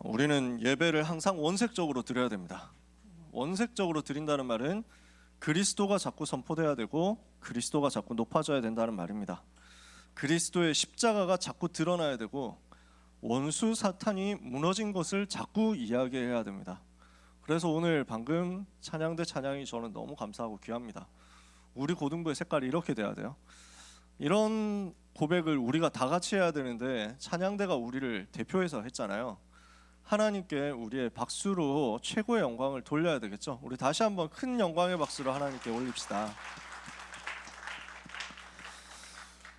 우리는 예배를 항상 원색적으로 드려야 됩니다. 원색적으로 드린다는 말은 그리스도가 자꾸 선포돼야 되고 그리스도가 자꾸 높아져야 된다는 말입니다. 그리스도의 십자가가 자꾸 드러나야 되고 원수 사탄이 무너진 것을 자꾸 이야기해야 됩니다. 그래서 오늘 방금 찬양대 찬양이 저는 너무 감사하고 귀합니다. 우리 고등부의 색깔이 이렇게 돼야 돼요. 이런 고백을 우리가 다 같이 해야 되는데 찬양대가 우리를 대표해서 했잖아요. 하나님께 우리의 박수로 최고의 영광을 돌려야 되겠죠. 우리 다시 한번 큰 영광의 박수로 하나님께 올립시다.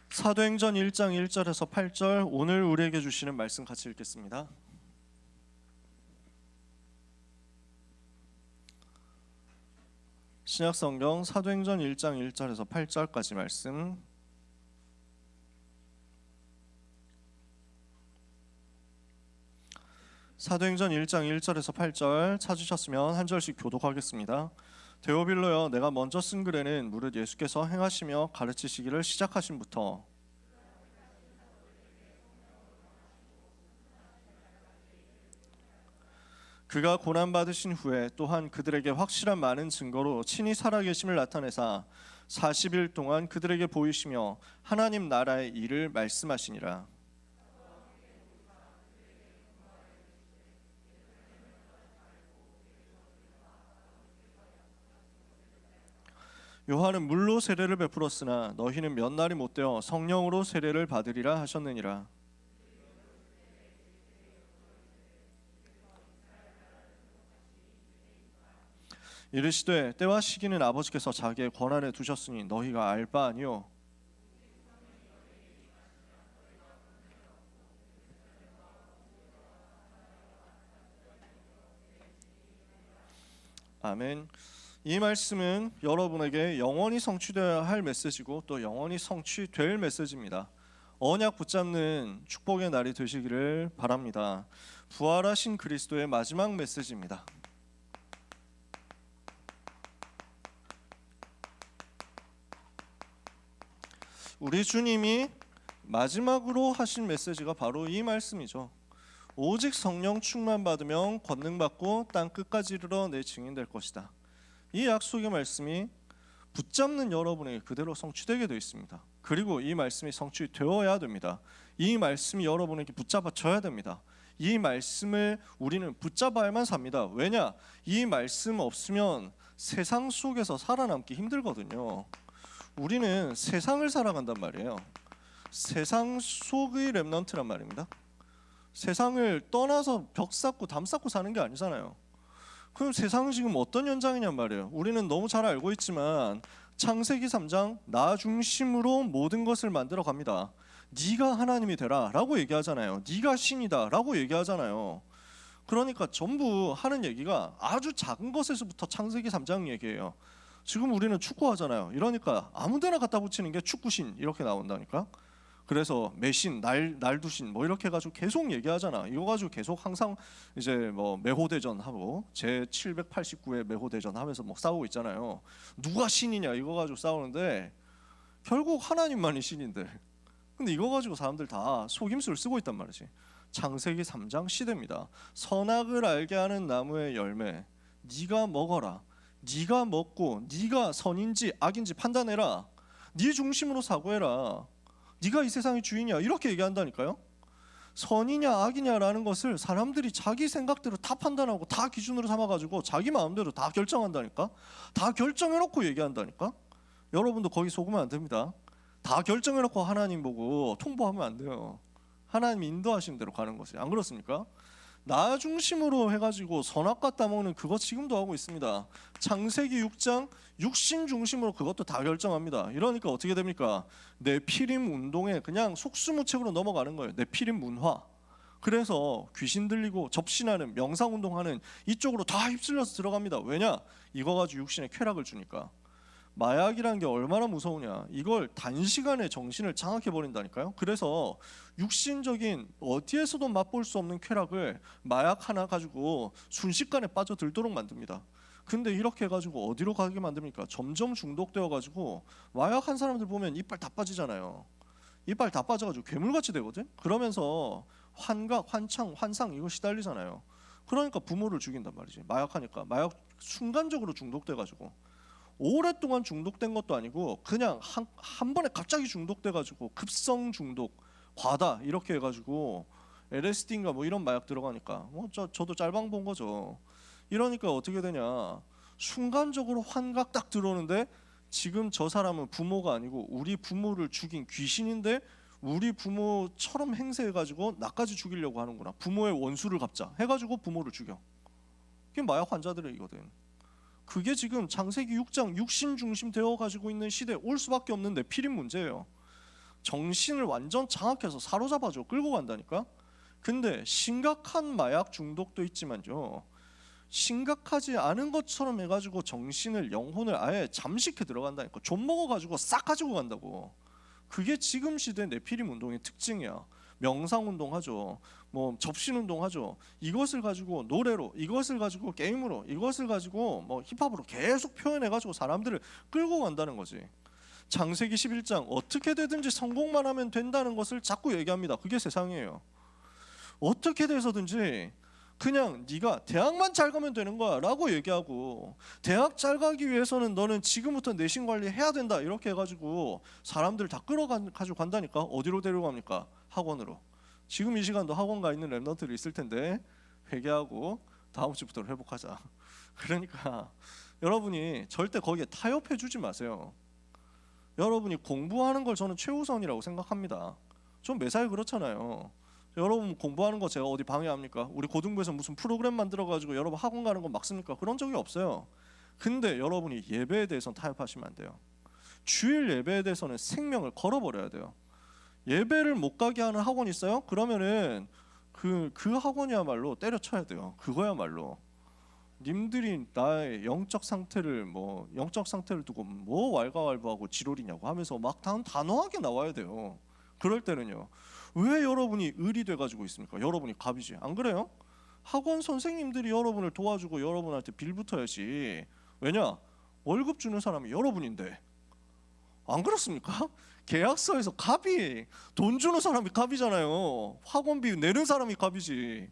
사도행전 1장 1절에서 8절 오늘 우리에게 주시는 말씀 같이 읽겠습니다. 신약성경 사도행전 1장 1절에서 8절까지 말씀. 사도행전 1장 1절에서 8절 찾으셨으면 한 절씩 교독하겠습니다. 데오빌로여, 내가 먼저 쓴 글에는 무릇 예수께서 행하시며 가르치시기를 시작하심부터 그가 고난받으신 후에 또한 그들에게 확실한 많은 증거로 친히 살아계심을 나타내사 40일 동안 그들에게 보이시며 하나님 나라의 일을 말씀하시니라. 요한은 물로 세례를 베풀었으나 너희는 몇 날이 못되어 성령으로 세례를 받으리라 하셨느니라. 이르시되 때와 시기는 아버지께서 자기의 권한에 두셨으니 너희가 알 바 아니요. 아멘. 이 말씀은 여러분에게 영원히 성취되어야 할 메시지고 또 영원히 성취될 메시지입니다. 언약 붙잡는 축복의 날이 되시기를 바랍니다. 부활하신 그리스도의 마지막 메시지입니다. 우리 주님이 마지막으로 하신 메시지가 바로 이 말씀이죠. 오직 성령 충만 받으면 권능 받고 땅 끝까지 이르러 내 증인 될 것이다. 이 약속의 말씀이 붙잡는 여러분에게 그대로 성취되게 되어 있습니다. 그리고 이 말씀이 성취되어야 됩니다. 이 말씀이 여러분에게 붙잡아져야 됩니다. 이 말씀을 우리는 붙잡아야만 삽니다. 왜냐? 이 말씀 없으면 세상 속에서 살아남기 힘들거든요. 우리는 세상을 살아간단 말이에요. 세상 속의 렘넌트란 말입니다. 세상을 떠나서 벽 쌓고 담 쌓고 사는 게 아니잖아요. 그럼 세상은 지금 어떤 현장이냔 말이에요. 우리는 너무 잘 알고 있지만 창세기 3장 나 중심으로 모든 것을 만들어 갑니다. 네가 하나님이 되라 라고 얘기하잖아요. 네가 신이다 라고 얘기하잖아요. 그러니까 전부 하는 얘기가 아주 작은 것에서부터 창세기 3장 얘기예요. 지금 우리는 축구하잖아요. 이러니까 아무데나 갖다 붙이는 게 축구신 이렇게 나온다니까. 그래서 매신, 날두신 뭐 이렇게 해가지고 계속 얘기하잖아. 이거 가지고 계속 항상 이제 뭐 매호대전 하고 제 789회 매호대전 하면서 뭐 싸우고 있잖아요. 누가 신이냐 이거 가지고 싸우는데 결국 하나님만이 신인데. 근데 이거 가지고 사람들 다 속임수를 쓰고 있단 말이지. 창세기 3장 시대입니다. 선악을 알게 하는 나무의 열매 네가 먹어라. 네가 먹고 네가 선인지 악인지 판단해라. 네 중심으로 사고해라. 네가 이 세상의 주인이야 이렇게 얘기한다니까요. 선이냐 악이냐라는 것을 사람들이 자기 생각대로 다 판단하고 다 기준으로 삼아가지고 자기 마음대로 다 결정한다니까. 다 결정해놓고 얘기한다니까. 여러분도 거기 속으면 안 됩니다. 다 결정해놓고 하나님 보고 통보하면 안 돼요. 하나님이 인도하시는 대로 가는 것이. 안 그렇습니까? 나 중심으로 해가지고 선악과 따먹는 그거 지금도 하고 있습니다. 창세기 6장 육신 중심으로 그것도 다 결정합니다. 이러니까 어떻게 됩니까? 내 피림 운동에 그냥 속수무책으로 넘어가는 거예요. 내 피림 문화. 그래서 귀신 들리고 접신하는 명상운동하는 이쪽으로 다 휩쓸려서 들어갑니다. 왜냐? 이거 가지고 육신에 쾌락을 주니까. 마약이란 게 얼마나 무서우냐. 이걸 단시간에 정신을 장악해버린다니까요. 그래서 육신적인 어디에서도 맛볼 수 없는 쾌락을 마약 하나 가지고 순식간에 빠져들도록 만듭니다. 근데 이렇게 해가지고 어디로 가게 만듭니까? 점점 중독되어가지고 마약 한 사람들 보면 이빨 다 빠지잖아요. 이빨 다 빠져가지고 괴물같이 되거든. 그러면서 환각, 환상 이거 시달리잖아요. 그러니까 부모를 죽인단 말이지. 마약하니까 마약 순간적으로 중독돼가지고 오랫동안 중독된 것도 아니고 그냥 한 번에 갑자기 중독돼가지고 급성 중독, 과다 이렇게 해가지고 LSD인가 뭐 이런 마약 들어가니까 저도 짤방 본 거죠. 이러니까 어떻게 되냐? 순간적으로 환각 딱 들어오는데 지금 저 사람은 부모가 아니고 우리 부모를 죽인 귀신인데 우리 부모처럼 행세해가지고 나까지 죽이려고 하는구나. 부모의 원수를 갚자 해가지고 부모를 죽여. 그게 마약 환자들이거든. 그게 지금 창세기 6장 육신 중심 되어가지고 있는 시대에 올 수밖에 없는데 필인 문제예요. 정신을 완전 장악해서 사로잡아줘 끌고 간다니까. 근데 심각한 마약 중독도 있지만요, 심각하지 않은 것처럼 해가지고 정신을 영혼을 아예 잠식해 들어간다니까. 좀 먹어가지고 싹 가지고 간다고. 그게 지금 시대 네피림 운동의 특징이야. 명상 운동하죠. 뭐 접신 운동하죠. 이것을 가지고 노래로, 이것을 가지고 게임으로, 이것을 가지고 뭐 힙합으로 계속 표현해가지고 사람들을 끌고 간다는 거지. 창세기 11장 어떻게 되든지 성공만 하면 된다는 것을 자꾸 얘기합니다. 그게 세상이에요. 어떻게 돼서든지 그냥 네가 대학만 잘 가면 되는 거야 라고 얘기하고, 대학 잘 가기 위해서는 너는 지금부터 내신 관리 해야 된다 이렇게 해가지고 사람들 다 끌어가지고 간다니까. 어디로 데려갑니까? 학원으로. 지금 이 시간도 학원 가 있는 랩런트들이 있을 텐데 회개하고 다음 주부터 회복하자. 그러니까 여러분이 절대 거기에 타협해 주지 마세요. 여러분이 공부하는 걸 저는 최우선이라고 생각합니다. 좀 매사에 그렇잖아요. 여러분 공부하는 거 제가 어디 방해합니까? 우리 고등부에서 무슨 프로그램 만들어가지고 여러분 학원 가는 거 막습니까? 그런 적이 없어요. 근데 여러분이 예배에 대해서는 타협하시면 안 돼요. 주일 예배에 대해서는 생명을 걸어버려야 돼요. 예배를 못 가게 하는 학원 있어요? 그러면은 그 학원이야말로 때려쳐야 돼요. 그거야말로 님들이 나의 영적 상태를 두고 뭐 왈가왈부하고 지롤이냐고 하면서 막 단호하게 나와야 돼요. 그럴 때는요, 왜 여러분이 을이 돼가지고 있습니까? 여러분이 갑이지, 안 그래요? 학원 선생님들이 여러분을 도와주고 여러분한테 빌붙어야지. 왜냐? 월급 주는 사람이 여러분인데. 안 그렇습니까? 계약서에서 갑이, 돈 주는 사람이 갑이잖아요. 학원비 내는 사람이 갑이지.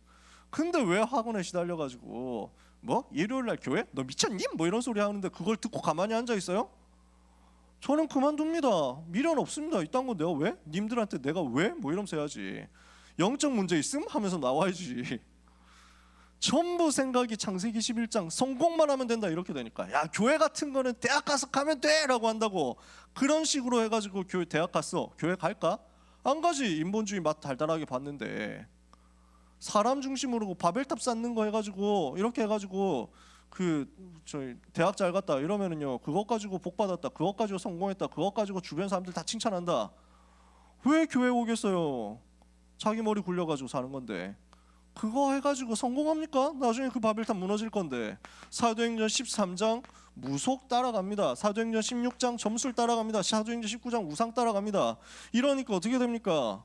근데 왜 학원에 시달려가지고 뭐 일요일날 교회? 너 미쳤니? 뭐 이런 소리 하는데 그걸 듣고 가만히 앉아 있어요? 저는 그만둡니다. 미련 없습니다. 이딴 거 내가 왜? 님들한테 내가 왜? 뭐 이러면서 해야지. 영적 문제 있음? 하면서 나와야지. 전부 생각이 창세기 11장 성공만 하면 된다 이렇게 되니까, 야 교회 같은 거는 대학 가서 가면 돼 라고 한다고. 그런 식으로 해가지고 교회 대학 갔어. 교회 갈까? 안 가지. 인본주의 맛 달달하게 봤는데. 사람 중심으로 바벨탑 쌓는 거 해가지고 이렇게 해가지고 저희 대학 잘 갔다 이러면은요, 그것 가지고 복 받았다, 그것 가지고 성공했다, 그것 가지고 주변 사람들 다 칭찬한다. 왜 교회 오겠어요? 자기 머리 굴려가지고 사는 건데. 그거 해가지고 성공합니까? 나중에 그 바벨탑 무너질 건데. 사도행전 13장 무속 따라갑니다. 사도행전 16장 점술 따라갑니다. 사도행전 19장 우상 따라갑니다. 이러니까 어떻게 됩니까?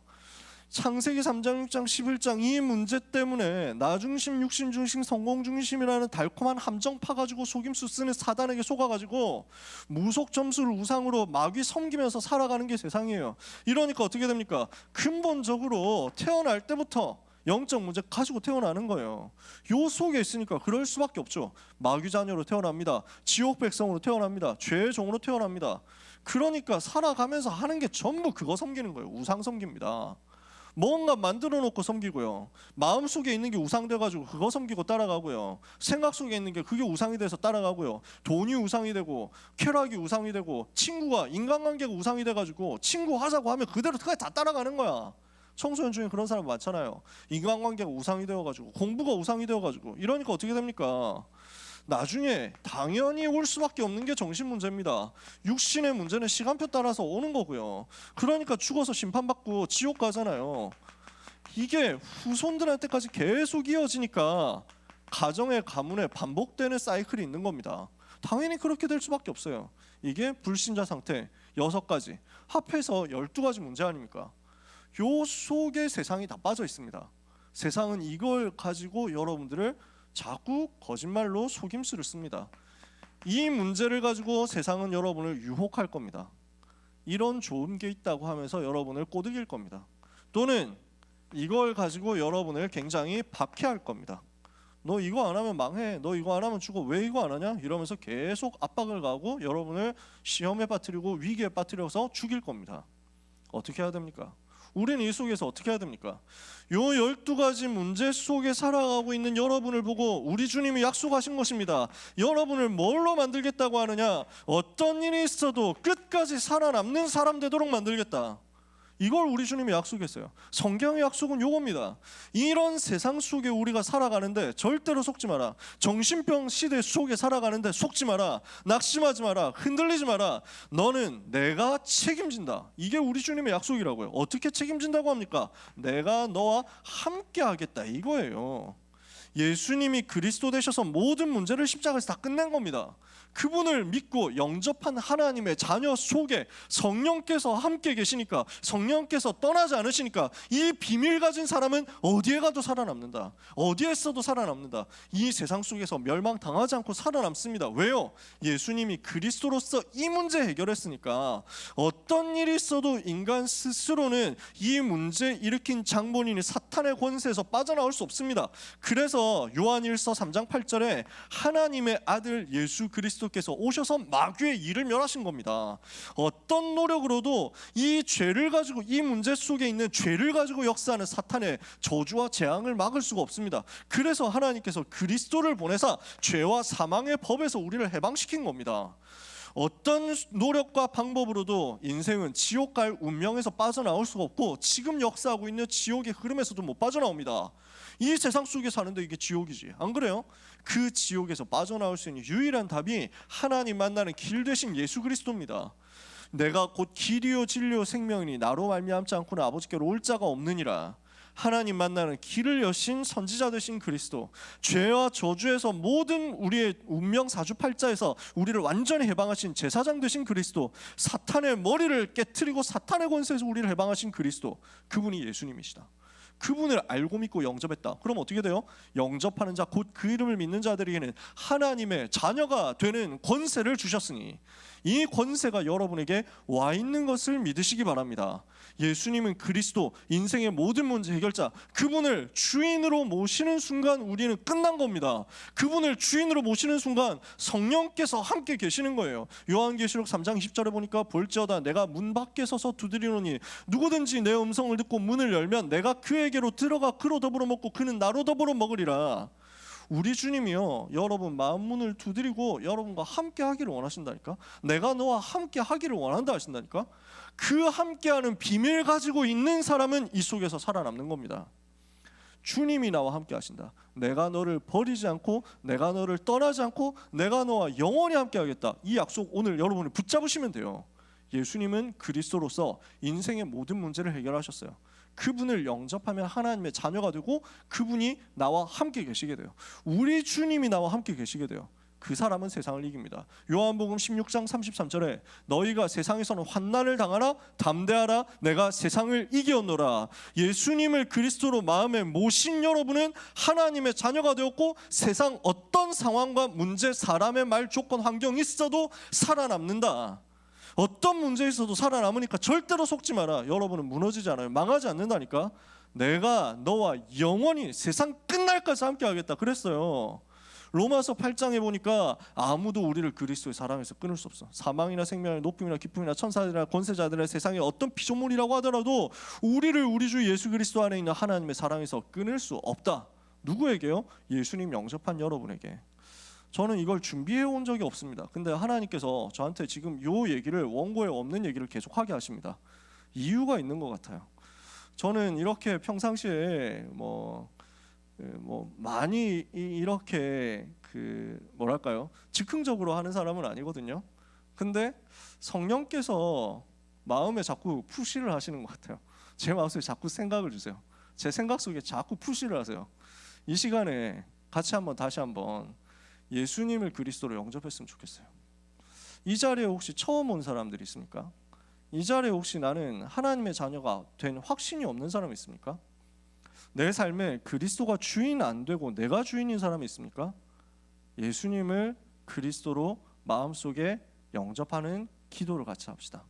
창세기 3장, 6장, 11장 이 문제 때문에 나중심, 육신중심, 성공중심이라는 달콤한 함정 파가지고 속임수 쓰는 사단에게 속아가지고 무속 점수를 우상으로 마귀 섬기면서 살아가는 게 세상이에요. 이러니까 어떻게 됩니까? 근본적으로 태어날 때부터 영적 문제 가지고 태어나는 거예요. 요 속에 있으니까 그럴 수밖에 없죠. 마귀 자녀로 태어납니다. 지옥 백성으로 태어납니다. 죄의 종으로 태어납니다. 그러니까 살아가면서 하는 게 전부 그거 섬기는 거예요. 우상 섬깁니다. 뭔가 만들어 놓고 섬기고요, 마음속에 있는 게 우상돼가지고 그거 섬기고 따라가고요, 생각 속에 있는 게 그게 우상이 돼서 따라가고요, 돈이 우상이 되고 쾌락이 우상이 되고 친구가, 인간관계가 우상이 돼가지고 친구 하자고 하면 그대로 다 따라가는 거야. 청소년 중에 그런 사람 많잖아요. 인간관계가 우상이 되어가지고 공부가 우상이 되어가지고. 이러니까 어떻게 됩니까? 나중에 당연히 올 수밖에 없는 게 정신 문제입니다. 육신의 문제는 시간표 따라서 오는 거고요. 그러니까 죽어서 심판받고 지옥 가잖아요. 이게 후손들한테까지 계속 이어지니까 가정의 가문에 반복되는 사이클이 있는 겁니다. 당연히 그렇게 될 수밖에 없어요. 이게 불신자 상태 6가지 합해서 12가지 문제 아닙니까? 요 속에 세상이 다 빠져 있습니다. 세상은 이걸 가지고 여러분들을 자꾸 거짓말로 속임수를 씁니다. 이 문제를 가지고 세상은 여러분을 유혹할 겁니다. 이런 좋은 게 있다고 하면서 여러분을 꼬드길 겁니다. 또는 이걸 가지고 여러분을 굉장히 박해할 겁니다. 너 이거 안 하면 망해. 너 이거 안 하면 죽어. 왜 이거 안 하냐? 이러면서 계속 압박을 가하고 여러분을 시험에 빠뜨리고 위기에 빠뜨려서 죽일 겁니다. 어떻게 해야 됩니까? 우리는 이 속에서 어떻게 해야 됩니까? 요 12가지 문제 속에 살아가고 있는 여러분을 보고 우리 주님이 약속하신 것입니다. 여러분을 뭘로 만들겠다고 하느냐? 어떤 일이 있어도 끝까지 살아남는 사람 되도록 만들겠다. 이걸 우리 주님이 약속했어요. 성경의 약속은 요겁니다. 이런 세상 속에 우리가 살아가는데 절대로 속지 마라. 정신병 시대 속에 살아가는데 속지 마라. 낙심하지 마라. 흔들리지 마라. 너는 내가 책임진다. 이게 우리 주님의 약속이라고요. 어떻게 책임진다고 합니까? 내가 너와 함께 하겠다 이거예요. 예수님이 그리스도 되셔서 모든 문제를 십자가에서 다 끝낸 겁니다. 그분을 믿고 영접한 하나님의 자녀 속에 성령께서 함께 계시니까, 성령께서 떠나지 않으시니까 이 비밀 가진 사람은 어디에 가도 살아남는다. 어디에 있어도 살아남는다. 이 세상 속에서 멸망당하지 않고 살아남습니다. 왜요? 예수님이 그리스도로서 이 문제 해결했으니까. 어떤 일이 있어도 인간 스스로는 이 문제 일으킨 장본인이 사탄의 권세에서 빠져나올 수 없습니다. 그래서 요한일서 3장 8절에 하나님의 아들 예수 그리스도께서 오셔서 마귀의 일을 멸하신 겁니다. 어떤 노력으로도 이 죄를 가지고, 이 문제 속에 있는 죄를 가지고 역사하는 사탄의 저주와 재앙을 막을 수가 없습니다. 그래서 하나님께서 그리스도를 보내사 죄와 사망의 법에서 우리를 해방시킨 겁니다. 어떤 노력과 방법으로도 인생은 지옥 갈 운명에서 빠져나올 수가 없고, 지금 역사하고 있는 지옥의 흐름에서도 못 빠져나옵니다. 이 세상 속에 사는데 이게 지옥이지, 안 그래요? 그 지옥에서 빠져나올 수 있는 유일한 답이 하나님 만나는 길 되신 예수 그리스도입니다. 내가 곧 길이요 진리요 생명이니 나로 말미암지 않고는 아버지께로 올 자가 없느니라. 하나님 만나는 길을 여신 선지자 되신 그리스도, 죄와 저주에서 모든 우리의 운명 사주팔자에서 우리를 완전히 해방하신 제사장 되신 그리스도, 사탄의 머리를 깨트리고 사탄의 권세에서 우리를 해방하신 그리스도, 그분이 예수님이시다. 그분을 알고 믿고 영접했다. 그럼 어떻게 돼요? 영접하는 자, 곧 그 이름을 믿는 자들에게는 하나님의 자녀가 되는 권세를 주셨으니 이 권세가 여러분에게 와 있는 것을 믿으시기 바랍니다. 예수님은 그리스도, 인생의 모든 문제 해결자, 그분을 주인으로 모시는 순간 우리는 끝난 겁니다. 그분을 주인으로 모시는 순간 성령께서 함께 계시는 거예요. 요한계시록 3장 20절에 보니까 볼지어다 내가 문 밖에 서서 두드리노니 누구든지 내 음성을 듣고 문을 열면 내가 그에게로 들어가 그로 더불어 먹고 그는 나로 더불어 먹으리라. 우리 주님이요, 여러분 마음 문을 두드리고 여러분과 함께 하기를 원하신다니까. 내가 너와 함께 하기를 원한다 하신다니까. 그 함께하는 비밀 가지고 있는 사람은 이 속에서 살아남는 겁니다. 주님이 나와 함께 하신다. 내가 너를 버리지 않고, 내가 너를 떠나지 않고, 내가 너와 영원히 함께 하겠다. 이 약속 오늘 여러분이 붙잡으시면 돼요. 예수님은 그리스도로서 인생의 모든 문제를 해결하셨어요. 그분을 영접하면 하나님의 자녀가 되고 그분이 나와 함께 계시게 돼요. 우리 주님이 나와 함께 계시게 돼요. 그 사람은 세상을 이깁니다. 요한복음 16장 33절에 너희가 세상에서는 환난을 당하나 담대하라 내가 세상을 이겼노라. 예수님을 그리스도로 마음에 모신 여러분은 하나님의 자녀가 되었고 세상 어떤 상황과 문제, 사람의 말, 조건, 환경이 있어도 살아남는다. 어떤 문제 있어도 살아남으니까 절대로 속지 마라. 여러분은 무너지지 않아요. 망하지 않는다니까. 내가 너와 영원히 세상 끝날까지 함께 하겠다 그랬어요. 로마서 8장에 보니까 아무도 우리를 그리스도의 사랑에서 끊을 수 없어. 사망이나 생명이나 높음이나 깊음이나 천사들이나 권세자들이나 세상의 어떤 피조물이라고 하더라도 우리를 우리 주 예수 그리스도 안에 있는 하나님의 사랑에서 끊을 수 없다. 누구에게요? 예수님 영접한 여러분에게. 저는 이걸 준비해 온 적이 없습니다. 근데 하나님께서 저한테 지금 요 얘기를, 원고에 없는 얘기를 계속하게 하십니다. 이유가 있는 것 같아요. 저는 이렇게 평상시에 많이 이렇게 뭐랄까요, 즉흥적으로 하는 사람은 아니거든요. 근데 성령께서 마음에 자꾸 푸시를 하시는 것 같아요. 제 마음속에 자꾸 생각을 주세요. 제 생각 속에 자꾸 푸시를 하세요. 이 시간에 같이 다시 한번 예수님을 그리스도로 영접했으면 좋겠어요. 이 자리에 혹시 처음 온 사람들이 있습니까? 이 자리에 혹시 나는 하나님의 자녀가 된 확신이 없는 사람이 있습니까? 내 삶에 그리스도가 주인 안 되고 내가 주인인 사람이 있습니까? 예수님을 그리스도로 마음속에 영접하는 기도를 같이 합시다.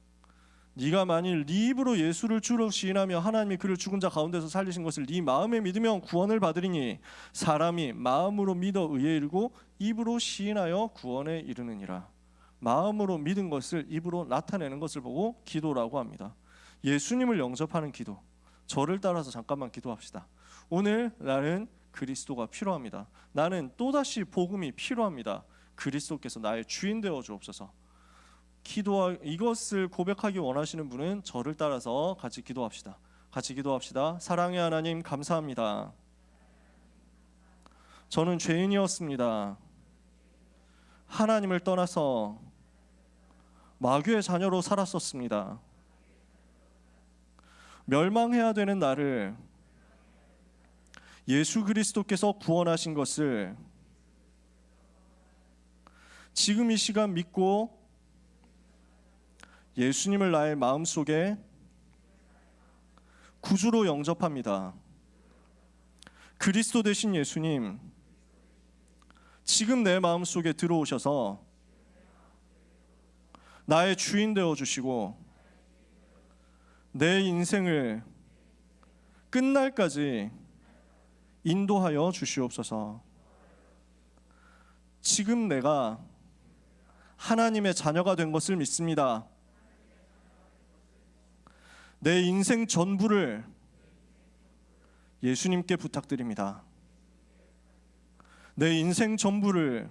네가 만일 네 입으로 예수를 주로 시인하며 하나님이 그를 죽은 자 가운데서 살리신 것을 네 마음에 믿으면 구원을 받으리니 사람이 마음으로 믿어 의에 이르고 입으로 시인하여 구원에 이르느니라. 마음으로 믿은 것을 입으로 나타내는 것을 보고 기도라고 합니다. 예수님을 영접하는 기도. 저를 따라서 잠깐만 기도합시다. 오늘 나는 그리스도가 필요합니다. 나는 또다시 복음이 필요합니다. 그리스도께서 나의 주인 되어 주옵소서. 이것을 고백하기 원하시는 분은 저를 따라서 같이 기도합시다. 같이 기도합시다. 사랑의 하나님, 감사합니다. 저는 죄인이었습니다. 하나님을 떠나서 마귀의 자녀로 살았었습니다. 멸망해야 되는 나를 예수 그리스도께서 구원하신 것을 지금 이 시간 믿고 예수님을 나의 마음속에 구주로 영접합니다. 그리스도 되신 예수님, 지금 내 마음속에 들어오셔서 나의 주인 되어 주시고 내 인생을 끝날까지 인도하여 주시옵소서. 지금 내가 하나님의 자녀가 된 것을 믿습니다. 내 인생 전부를 예수님께 부탁드립니다. 내 인생 전부를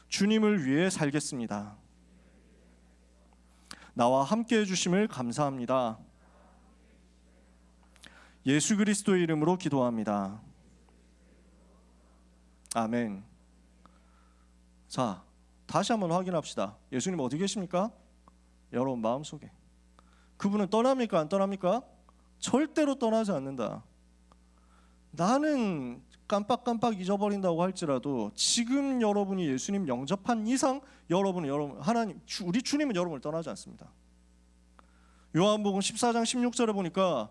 주님을 위해 살겠습니다. 나와 함께 해주심을 감사합니다. 예수 그리스도의 이름으로 기도합니다. 아멘. 자, 다시 한번 확인합시다. 예수님 어디 계십니까? 여러분 마음속에. 그분은 떠납니까? 안 떠납니까? 절대로 떠나지 않는다. 나는 깜빡깜빡 잊어버린다고 할지라도 지금 여러분이 예수님 영접한 이상 여러분 하나님 우리 주님은 여러분을 떠나지 않습니다. 요한복음 14장 16절에 보니까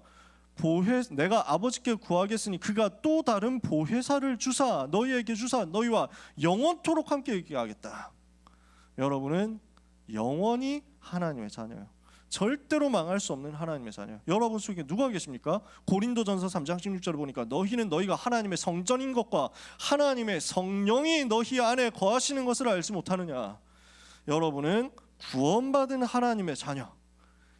내가 아버지께 구하겠으니 그가 또 다른 보혜사를 주사 너희에게 주사 너희와 영원토록 함께 있게 하겠다. 여러분은 영원히 하나님의 자녀예요. 절대로 망할 수 없는 하나님의 자녀. 여러분 속에 누가 계십니까? 고린도전서 3장 16절을 보니까 너희는 너희가 하나님의 성전인 것과 하나님의 성령이 너희 안에 거하시는 것을 알지 못하느냐. 여러분은 구원받은 하나님의 자녀.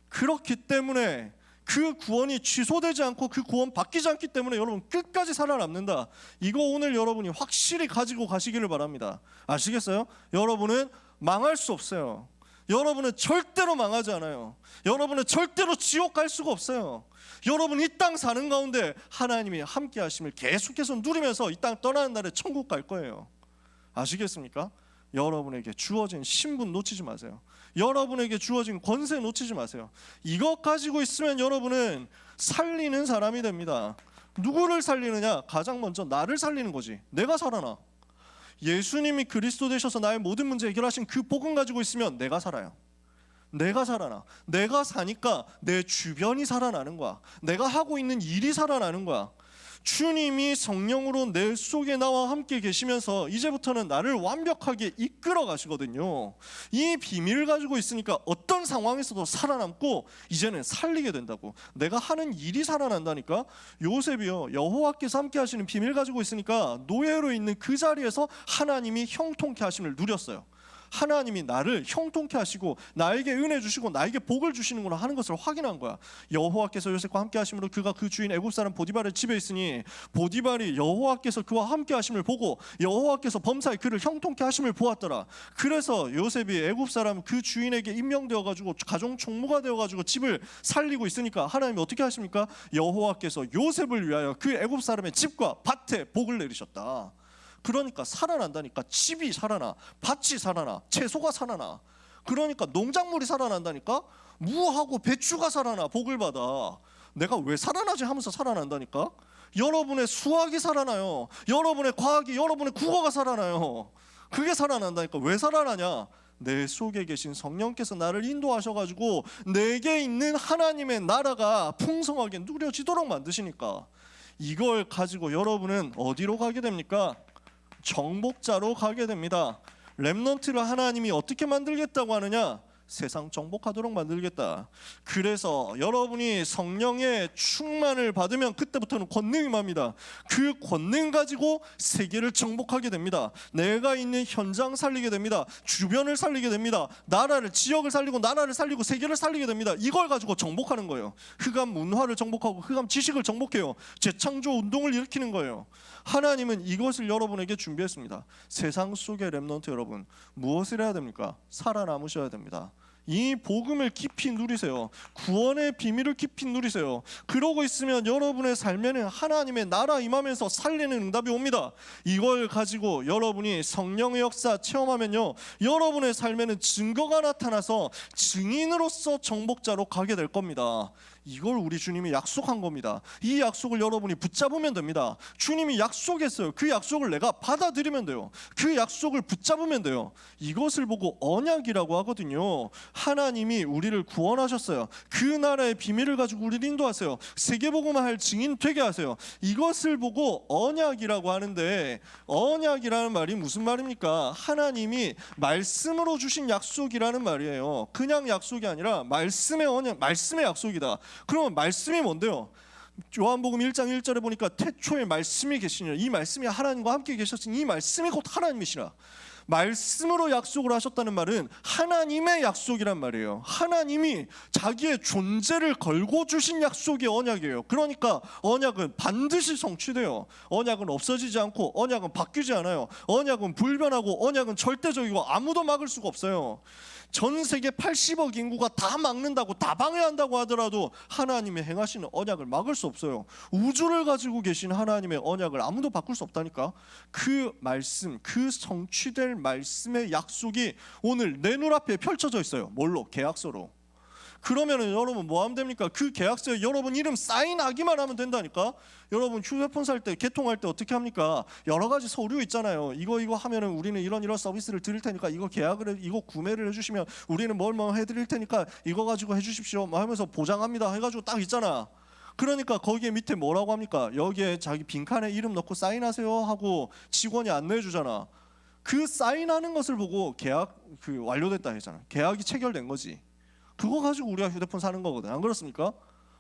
그렇기 때문에 그 구원이 취소되지 않고 그 구원 바뀌지 않기 때문에 여러분 끝까지 살아남는다. 이거 오늘 여러분이 확실히 가지고 가시기를 바랍니다. 아시겠어요? 여러분은 망할 수 없어요. 여러분은 절대로 망하지 않아요. 여러분은 절대로 지옥 갈 수가 없어요. 여러분 이 땅 사는 가운데 하나님이 함께 하심을 계속해서 누리면서 이 땅 떠나는 날에 천국 갈 거예요. 아시겠습니까? 여러분에게 주어진 신분 놓치지 마세요. 여러분에게 주어진 권세 놓치지 마세요. 이것 가지고 있으면 여러분은 살리는 사람이 됩니다. 누구를 살리느냐? 가장 먼저 나를 살리는 거지. 내가 살아나. 예수님이 그리스도 되셔서 나의 모든 문제 해결하신 그 복음 가지고 있으면 내가 살아요. 내가 살아나. 내가 사니까 내 주변이 살아나는 거야. 내가 하고 있는 일이 살아나는 거야. 주님이 성령으로 내 속에 나와 함께 계시면서 이제부터는 나를 완벽하게 이끌어 가시거든요. 이 비밀을 가지고 있으니까 어떤 상황에서도 살아남고 이제는 살리게 된다고. 내가 하는 일이 살아난다니까. 요셉이요, 여호와께서 함께 하시는 비밀 가지고 있으니까 노예로 있는 그 자리에서 하나님이 형통케 하심을 누렸어요. 하나님이 나를 형통케 하시고 나에게 은혜 주시고 나에게 복을 주시는구나 하는 것을 확인한 거야. 여호와께서 요셉과 함께 하심으로 그가 그 주인 애굽 사람 보디발의 집에 있으니 보디발이 여호와께서 그와 함께 하심을 보고 여호와께서 범사에 그를 형통케 하심을 보았더라. 그래서 요셉이 애굽 사람 그 주인에게 임명되어 가지고 가정 총무가 되어 가지고 집을 살리고 있으니까 하나님이 어떻게 하십니까? 여호와께서 요셉을 위하여 그 애굽 사람의 집과 밭에 복을 내리셨다. 그러니까 살아난다니까. 집이 살아나, 밭이 살아나, 채소가 살아나. 그러니까 농작물이 살아난다니까. 무하고 배추가 살아나, 복을 받아. 내가 왜 살아나지 하면서 살아난다니까. 여러분의 수학이 살아나요. 여러분의 과학이, 여러분의 국어가 살아나요. 그게 살아난다니까. 왜 살아나냐? 내 속에 계신 성령께서 나를 인도하셔가지고 내게 있는 하나님의 나라가 풍성하게 누려지도록 만드시니까. 이걸 가지고 여러분은 어디로 가게 됩니까? 정복자로 가게 됩니다. 렘넌트를 하나님이 어떻게 만들겠다고 하느냐? 세상 정복하도록 만들겠다. 그래서 여러분이 성령의 충만을 받으면 그때부터는 권능이 임합니다. 그 권능 가지고 세계를 정복하게 됩니다. 내가 있는 현장 살리게 됩니다. 주변을 살리게 됩니다. 나라를, 지역을 살리고 나라를 살리고 세계를 살리게 됩니다. 이걸 가지고 정복하는 거예요. 흑암 문화를 정복하고 흑암 지식을 정복해요. 재창조 운동을 일으키는 거예요. 하나님은 이것을 여러분에게 준비했습니다. 세상 속의 렘넌트 여러분, 무엇을 해야 됩니까? 살아남으셔야 됩니다. 이 복음을 깊이 누리세요. 구원의 비밀을 깊이 누리세요. 그러고 있으면 여러분의 삶에는 하나님의 나라 임하면서 살리는 응답이 옵니다. 이걸 가지고 여러분이 성령의 역사 체험하면요, 여러분의 삶에는 증거가 나타나서 증인으로서 정복자로 가게 될 겁니다. 이걸 우리 주님이 약속한 겁니다. 이 약속을 여러분이 붙잡으면 됩니다. 주님이 약속했어요. 그 약속을 내가 받아들이면 돼요. 그 약속을 붙잡으면 돼요. 이것을 보고 언약이라고 하거든요. 하나님이 우리를 구원하셨어요. 그 나라의 비밀을 가지고 우리를 인도하세요. 세계복음화할 증인 되게 하세요. 이것을 보고 언약이라고 하는데, 언약이라는 말이 무슨 말입니까? 하나님이 말씀으로 주신 약속이라는 말이에요. 그냥 약속이 아니라 말씀의 언약, 말씀의 약속이다. 그러면 말씀이 뭔데요? 요한복음 1장 1절에 보니까 태초에 말씀이 계시니라. 이 말씀이 하나님과 함께 계셨으니 이 말씀이 곧 하나님이시라. 말씀으로 약속을 하셨다는 말은 하나님의 약속이란 말이에요. 하나님이 자기의 존재를 걸고 주신 약속이 언약이에요. 그러니까 언약은 반드시 성취돼요. 언약은 없어지지 않고 언약은 바뀌지 않아요. 언약은 불변하고 언약은 절대적이고 아무도 막을 수가 없어요. 전 세계 80억 인구가 다 막는다고, 다 방해한다고 하더라도 하나님의 행하시는 언약을 막을 수 없어요. 우주를 가지고 계신 하나님의 언약을 아무도 바꿀 수 없다니까. 그 말씀, 그 성취될 말씀의 약속이 오늘 내 눈앞에 펼쳐져 있어요. 뭘로? 계약서로. 그러면은 여러분 뭐 하면 됩니까? 그 계약서에 여러분 이름 사인하기만 하면 된다니까. 여러분 휴대폰 살 때, 개통할 때 어떻게 합니까? 여러 가지 서류 있잖아요. 이거 하면은 우리는 이런 서비스를 드릴 테니까 이거 계약을, 이거 구매를 해주시면 우리는 뭘 해드릴 테니까 이거 가지고 해주십시오 뭐 하면서 보장합니다 해가지고 딱 있잖아. 그러니까 거기에 밑에 뭐라고 합니까? 여기에 자기 빈칸에 이름 넣고 사인하세요 하고 직원이 안내해 주잖아. 그 사인하는 것을 보고 계약 완료됐다 했잖아. 계약이 체결된 거지. 그거 가지고 우리가 휴대폰 사는 거거든. 안 그렇습니까?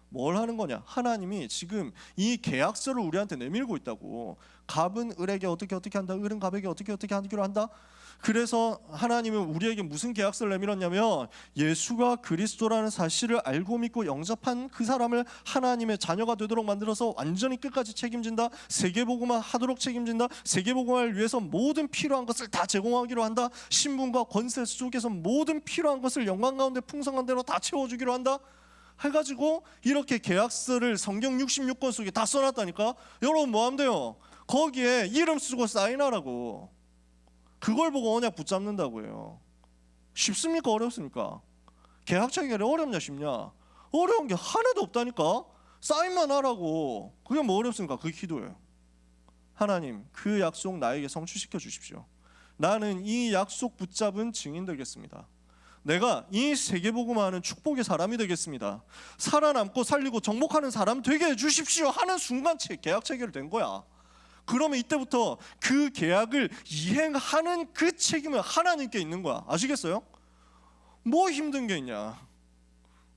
뭘 하는 거냐? 하나님이 지금 이 계약서를 우리한테 내밀고 있다고. 갑은 을에게 어떻게 한다, 을은 갑에게 어떻게 하기로 한다. 그래서 하나님은 우리에게 무슨 계약서를 내밀었냐면, 예수가 그리스도라는 사실을 알고 믿고 영접한 그 사람을 하나님의 자녀가 되도록 만들어서 완전히 끝까지 책임진다. 세계복음화 하도록 책임진다. 세계복음화를 위해서 모든 필요한 것을 다 제공하기로 한다. 신분과 권세 속에서 모든 필요한 것을 영광 가운데 풍성한 대로 다 채워주기로 한다 해가지고 이렇게 계약서를 성경 66권 속에 다 써놨다니까. 여러분 뭐 하면 돼요? 거기에 이름 쓰고 사인하라고. 그걸 보고 언약 붙잡는다고요. 쉽습니까? 어렵습니까? 계약 체결이 어렵냐 쉽냐? 어려운 게 하나도 없다니까. 사인만 하라고. 그게 뭐 어렵습니까? 그게 기도예요. 하나님, 그 약속 나에게 성취시켜 주십시오. 나는 이 약속 붙잡은 증인 되겠습니다. 내가 이 세계복음화하는 축복의 사람이 되겠습니다. 살아남고 살리고 정복하는 사람 되게 해주십시오 하는 순간 계약 체결된 거야. 그러면 이때부터 그 계약을 이행하는 그 책임은 하나님께 있는 거야. 아시겠어요? 뭐 힘든 게 있냐?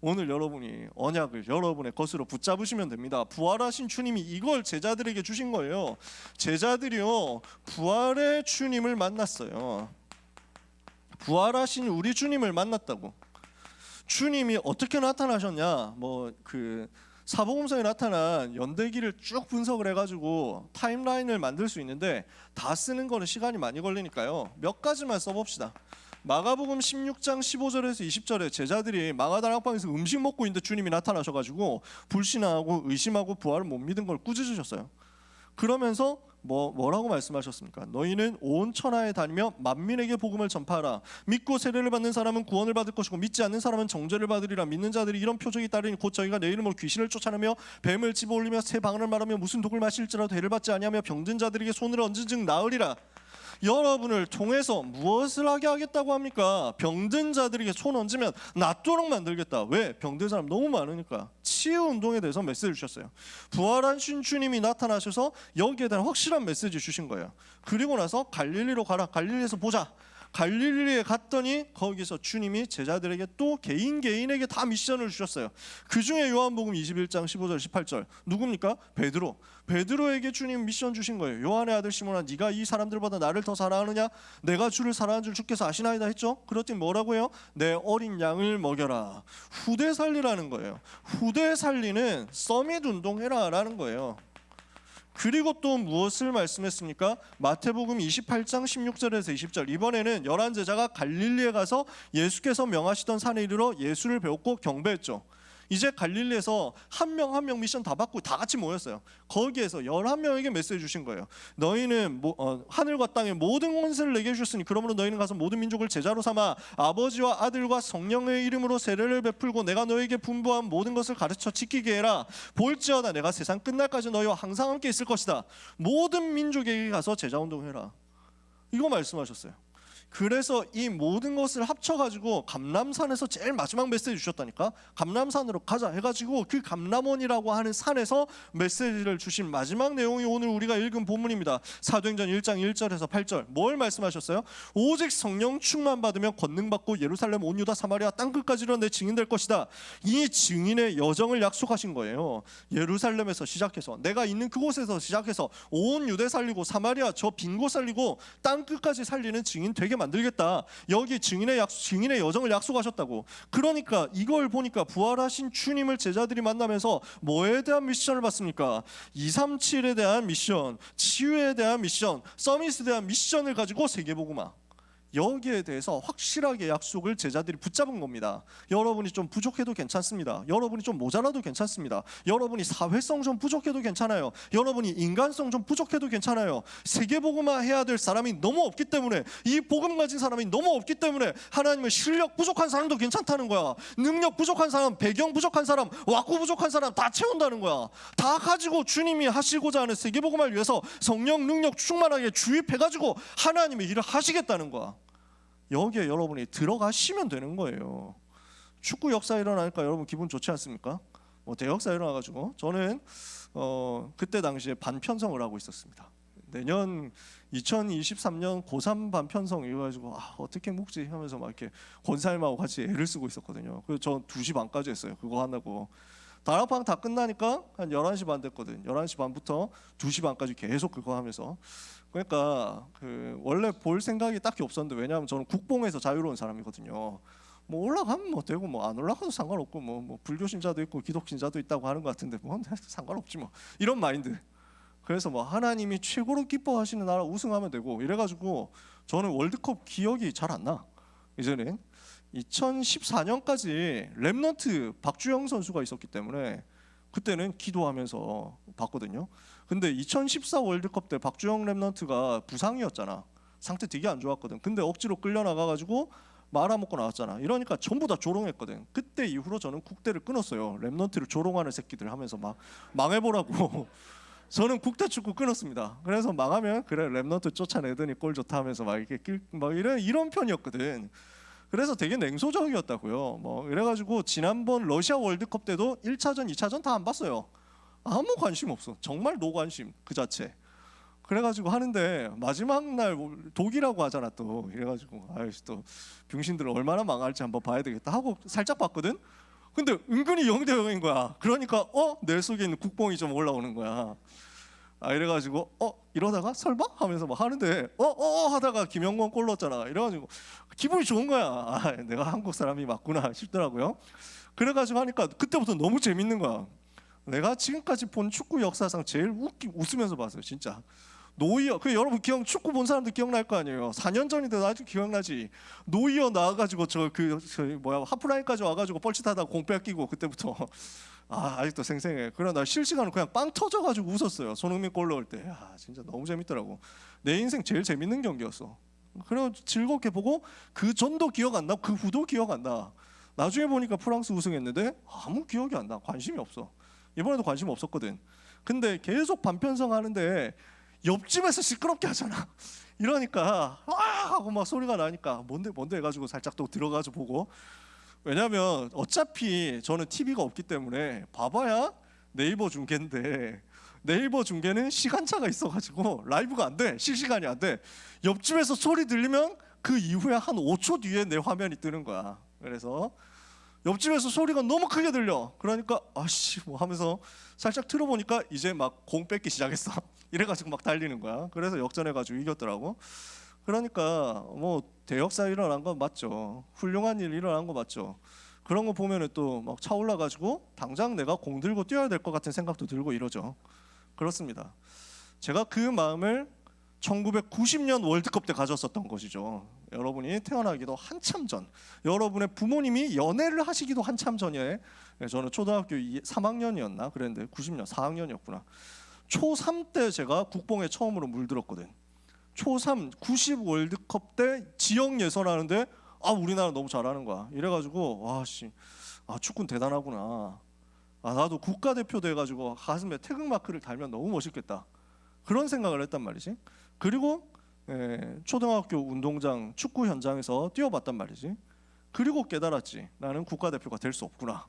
오늘 여러분이 언약을 여러분의 것으로 붙잡으시면 됩니다. 부활하신 주님이 이걸 제자들에게 주신 거예요. 제자들이요, 부활의 주님을 만났어요. 부활하신 우리 주님을 만났다고. 주님이 어떻게 나타나셨냐? 사복음서에 나타난 연대기를 쭉 분석을 해가지고 타임라인을 만들 수 있는데 다 쓰는 거는 시간이 많이 걸리니까요. 몇 가지만 써봅시다. 마가복음 16장 15절에서 20절에 제자들이 마가다락방에서 음식 먹고 있는데 주님이 나타나셔가지고 불신하고 의심하고 부활을 못 믿은 걸 꾸짖으셨어요. 그러면서 뭐라고 말씀하셨습니까? 너희는 온 천하에 다니며 만민에게 복음을 전파하라. 믿고 세례를 받는 사람은 구원을 받을 것이고 믿지 않는 사람은 정죄를 받으리라. 믿는 자들이 이런 표적이 따르니 곧 저희가 내 이름으로 귀신을 쫓아내며 뱀을 집어올리며 새 방언을 말하며 무슨 독을 마실지라도 해를 받지 아니하며 병든 자들에게 손을 얹은 즉 나으리라. 여러분을 통해서 무엇을 하게 하겠다고 합니까? 병든 자들에게 손 얹으면 낫도록 만들겠다. 왜? 병든 사람 너무 많으니까. 치유 운동에 대해서 메시지를 주셨어요. 부활하신 주님이 나타나셔서 여기에 대한 확실한 메시지 주신 거예요. 그리고 나서 갈릴리로 가라. 갈릴리에서 보자. 갈릴리에 갔더니 거기서 주님이 제자들에게 또 개인에게 다 미션을 주셨어요. 그 중에 요한복음 21장 15절 18절 누굽니까? 베드로에게 주님 미션 주신 거예요. 요한의 아들 시몬아, 네가 이 사람들보다 나를 더 사랑하느냐? 내가 주를 사랑하는 줄 주께서 아시나이다 했죠. 그랬더니 뭐라고 해요? 내 어린 양을 먹여라. 후대 살리라는 거예요. 후대 살리는 서밋 운동해라 라는 거예요. 그리고 또 무엇을 말씀했습니까? 마태복음 28장 16절에서 20절. 이번에는 11제자가 갈릴리에 가서 예수께서 명하시던 산에 이르러 예수를 배웠고 경배했죠. 이제 갈릴리에서 한 명 한 명 미션 다 받고 다 같이 모였어요. 거기에서 11명에게 메시지 주신 거예요. 너희는 하늘과 땅의 모든 권세를 내게 주셨으니 그러므로 너희는 가서 모든 민족을 제자로 삼아 아버지와 아들과 성령의 이름으로 세례를 베풀고 내가 너희에게 분부한 모든 것을 가르쳐 지키게 해라. 볼지어다 내가 세상 끝날까지 너희와 항상 함께 있을 것이다. 모든 민족에게 가서 제자 운동해라. 이거 말씀하셨어요. 그래서 이 모든 것을 합쳐가지고 감람산에서 제일 마지막 메시지 주셨다니까. 감람산으로 가자 해가지고 그 감람원이라고 하는 산에서 메시지를 주신 마지막 내용이 오늘 우리가 읽은 본문입니다. 사도행전 1장 1절에서 8절. 뭘 말씀하셨어요? 오직 성령 충만 받으면 권능 받고 예루살렘 온 유다 사마리아 땅끝까지로 내 증인 될 것이다. 이 증인의 여정을 약속하신 거예요. 예루살렘에서 시작해서 내가 있는 그곳에서 시작해서 온 유대 살리고 사마리아 저 빈 곳 살리고 땅끝까지 살리는 증인 되게 만들겠다. 여기 증인의 여정을 약속하셨다고. 그러니까 이걸 보니까 부활하신 주님을 제자들이 만나면서 뭐에 대한 미션을 받습니까? 237에 대한 미션, 치유에 대한 미션, 서밋에 대한 미션을 가지고 세계복음화. 여기에 대해서 확실하게 약속을 제자들이 붙잡은 겁니다. 여러분이 좀 부족해도 괜찮습니다. 여러분이 좀 모자라도 괜찮습니다. 여러분이 사회성 좀 부족해도 괜찮아요. 여러분이 인간성 좀 부족해도 괜찮아요. 세계복음화 해야 될 사람이 너무 없기 때문에, 이 복음 가진 사람이 너무 없기 때문에 하나님의 실력 부족한 사람도 괜찮다는 거야. 능력 부족한 사람, 배경 부족한 사람, 와꾸 부족한 사람 다 채운다는 거야. 다 가지고 주님이 하시고자 하는 세계복음화를 위해서 성령 능력 충만하게 주입해가지고 하나님의 일을 하시겠다는 거야. 여기에 여러분이 들어가시면 되는 거예요. 축구 역사 일어나니까 여러분 기분 좋지 않습니까? 대역사 일어나가지고 저는 그때 당시에 반편성을 하고 있었습니다. 내년 2023년 고3 반편성 이래가지고 어떻게 묵지 하면서 막 이렇게 권사님하고 같이 애를 쓰고 있었거든요. 그래서 저 2시 반까지 했어요. 그거 하려고. 다락방 다 끝나니까 한 11시 반 됐거든. 11시 반부터 2시 반까지 계속 그거 하면서. 그러니까 원래 볼 생각이 딱히 없었는데, 왜냐하면 저는 국뽕에서 자유로운 사람이거든요. 뭐 올라가면 뭐 되고 뭐 안 올라가도 상관없고 뭐 불교 신자도 있고 기독 신자도 있다고 하는 것 같은데 뭐 상관없지 뭐 이런 마인드. 그래서 뭐 하나님이 최고로 기뻐하시는 나라 우승하면 되고 이래가지고 저는 월드컵 기억이 잘 안 나. 이제는 2014년까지 랩넌트 박주영 선수가 있었기 때문에 그때는 기도하면서 봤거든요. 근데 2014 월드컵 때 박주영 랩넌트가 부상이었잖아. 상태 되게 안 좋았거든. 근데 억지로 끌려 나가가지고 말아먹고 나왔잖아. 이러니까 전부 다 조롱했거든. 그때 이후로 저는 국대를 끊었어요. 랩넌트를 조롱하는 새끼들 하면서 막 망해보라고. 저는 국대 축구 끊었습니다. 그래서 망하면 그래 랩넌트 쫓아내더니 골 좋다 하면서 막 이렇게 막 이런 편이었거든. 그래서 되게 냉소적이었다고요. 뭐 이래가지고 지난번 러시아 월드컵 때도 1차전, 2차전 다 안 봤어요. 아무 관심 없어. 정말 노관심 그 자체. 그래가지고 하는데 마지막 날 독이라고 하잖아 또. 이래가지고 아이씨 또 병신들 얼마나 망할지 한번 봐야 되겠다 하고 살짝 봤거든. 근데 은근히 0대 0인 거야. 그러니까 내 속에 있는 국뽕이 좀 올라오는 거야. 이래가지고 이러다가 설마 하면서 막 하는데 하다가 김영권 골 넣었잖아. 이래가지고 기분이 좋은 거야. 내가 한국 사람이 맞구나 싶더라고요. 그래가지고 하니까 그때부터 너무 재밌는 거야. 내가 지금까지 본 축구 역사상 제일 웃으면서 봤어요. 진짜. 노이어, 여러분 축구 본 사람들 기억날 거 아니에요. 4년 전인데도 아직 기억나지. 노이어 나와가지고 하프라인까지 와가지고 뻘짓하다가 공 뺏기고 그때부터 아직도 생생해. 그러나 실시간으로 그냥 빵 터져가지고 웃었어요. 손흥민 골 넣을 때. 진짜 너무 재밌더라고. 내 인생 제일 재밌는 경기였어. 그래서 즐겁게 보고 그 전도 기억 안 나, 그 후도 기억 안 나. 나중에 보니까 프랑스 우승했는데 아무 기억이 안 나. 관심이 없어. 이번에도 관심 없었거든. 근데 계속 반편성 하는데 옆집에서 시끄럽게 하잖아. 이러니까 하고 막 소리가 나니까 뭔데 해가지고 살짝 또 들어가서 보고. 왜냐면 어차피 저는 TV가 없기 때문에 봐봐야 네이버 중계인데 네이버 중계는 시간차가 있어가지고 라이브가 안 돼. 실시간이 안 돼. 옆집에서 소리 들리면 그 이후에 한 5초 뒤에 내 화면이 뜨는 거야. 그래서 옆집에서 소리가 너무 크게 들려. 그러니까 아씨 뭐 하면서 살짝 틀어보니까 이제 막 공 뺏기 시작했어. 이래가지고 막 달리는 거야. 그래서 역전해가지고 이겼더라고. 그러니까 뭐 대역사 일어난 건 맞죠. 훌륭한 일 일어난 거 맞죠. 그런 거 보면은 또 막 차올라가지고 당장 내가 공 들고 뛰어야 될 것 같은 생각도 들고 이러죠. 그렇습니다. 제가 그 마음을 1990년 월드컵 때 가졌었던 것이죠. 여러분이 태어나기도 한참 전, 여러분의 부모님이 연애를 하시기도 한참 전에, 저는 초등학교 3학년이었나 그랬는데 90년 4학년이었구나. 초3 때 제가 국뽕에 처음으로 물들었거든. 초3 90 월드컵 때 지역 예선하는데 우리나라 너무 잘하는 거야. 이래가지고 축구는 대단하구나. 나도 국가대표 돼가지고 가슴에 태극마크를 달면 너무 멋있겠다. 그런 생각을 했단 말이지. 그리고 초등학교 운동장 축구 현장에서 뛰어봤단 말이지. 그리고 깨달았지. 나는 국가대표가 될 수 없구나.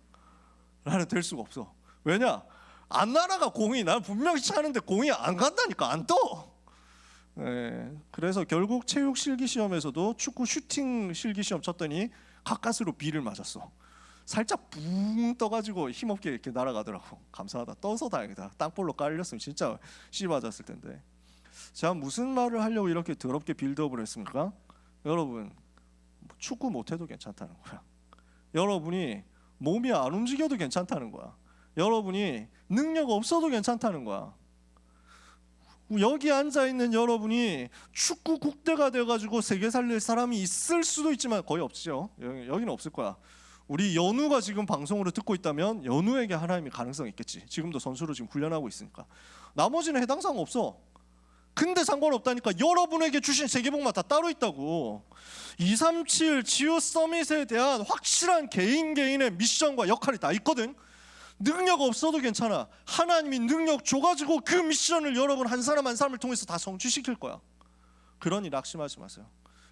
나는 될 수가 없어. 왜냐? 안 날아가 공이. 난 분명히 차는데 공이 안 간다니까. 안 떠. 그래서 결국 체육 실기 시험에서도 축구 슈팅 실기 시험 쳤더니 가까스로 B를 맞았어. 살짝 붕 떠가지고 힘없게 이렇게 날아가더라고. 감사하다. 떠서 다행이다. 땅볼로 깔렸으면 진짜 씨 맞았을 텐데. 제가 무슨 말을 하려고 이렇게 더럽게 빌드업을 했습니까? 여러분, 축구 못해도 괜찮다는 거야. 여러분이 몸이 안 움직여도 괜찮다는 거야. 여러분이 능력 없어도 괜찮다는 거야. 여기 앉아있는 여러분이 축구 국대가 돼가지고 세계 살릴 사람이 있을 수도 있지만 거의 없죠. 여기는 없을 거야. 우리 연우가 지금 방송으로 듣고 있다면 연우에게 하나님이 가능성이 있겠지. 지금도 선수로 지금 훈련하고 있으니까. 나머지는 해당 사항 없어. 근데 상관없다니까. 여러분에게 주신 세계복만 다 따로 있다고. 237 지우 서밋에 대한 확실한 개인의 미션과 역할이 다 있거든. 능력 없어도 괜찮아. 하나님이 능력 줘가지고 그 미션을 여러분 한 사람 한 사람을 통해서 다 성취시킬 거야. 그러니 낙심하지 마세요.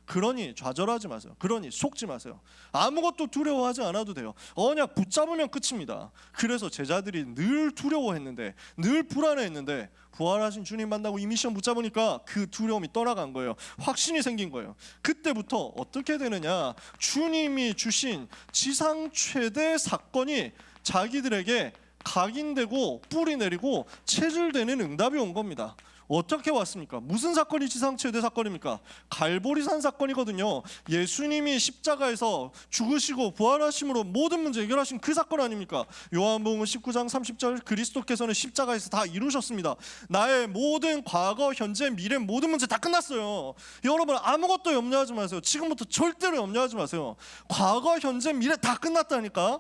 그러니 좌절하지 마세요. 그러니 속지 마세요. 아무것도 두려워하지 않아도 돼요. 언약 붙잡으면 끝입니다. 그래서 제자들이 늘 두려워했는데, 늘 불안해했는데 부활하신 주님 만나고 이 미션 붙잡으니까 그 두려움이 떠나간 거예요. 확신이 생긴 거예요. 그때부터 어떻게 되느냐, 주님이 주신 지상 최대 사건이 자기들에게 각인되고 뿌리 내리고 체질되는 응답이 온 겁니다. 어떻게 왔습니까? 무슨 사건이 지상 최대 사건입니까? 갈보리산 사건이거든요. 예수님이 십자가에서 죽으시고 부활하심으로 모든 문제 해결하신 그 사건 아닙니까? 요한복음 19장 30절 그리스도께서는 십자가에서 다 이루셨습니다. 나의 모든 과거, 현재, 미래 모든 문제 다 끝났어요. 여러분 아무것도 염려하지 마세요. 지금부터 절대로 염려하지 마세요. 과거, 현재, 미래 다 끝났다니까.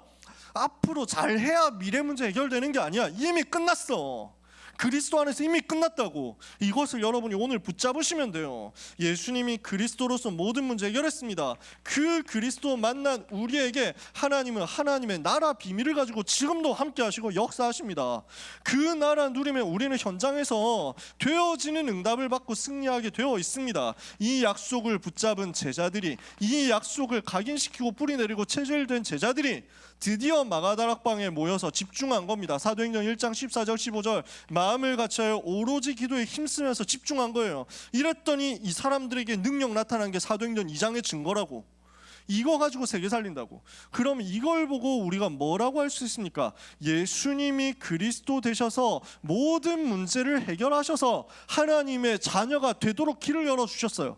앞으로 잘해야 미래 문제 해결되는 게 아니야. 이미 끝났어. 그리스도 안에서 이미 끝났다고. 이것을 여러분이 오늘 붙잡으시면 돼요. 예수님이 그리스도로서 모든 문제 해결했습니다. 그 그리스도 만난 우리에게 하나님은 하나님의 나라 비밀을 가지고 지금도 함께 하시고 역사하십니다. 그 나라 누리면 우리는 현장에서 되어지는 응답을 받고 승리하게 되어 있습니다. 이 약속을 붙잡은 제자들이, 이 약속을 각인시키고 뿌리내리고 체질된 제자들이 드디어 마가다락방에 모여서 집중한 겁니다. 사도행전 1장 14절 15절 마음을 같이하여 오로지 기도에 힘쓰면서 집중한 거예요. 이랬더니 이 사람들에게 능력 나타난 게 사도행전 2장의 증거라고. 이거 가지고 세계 살린다고. 그럼 이걸 보고 우리가 뭐라고 할 수 있습니까? 예수님이 그리스도 되셔서 모든 문제를 해결하셔서 하나님의 자녀가 되도록 길을 열어주셨어요.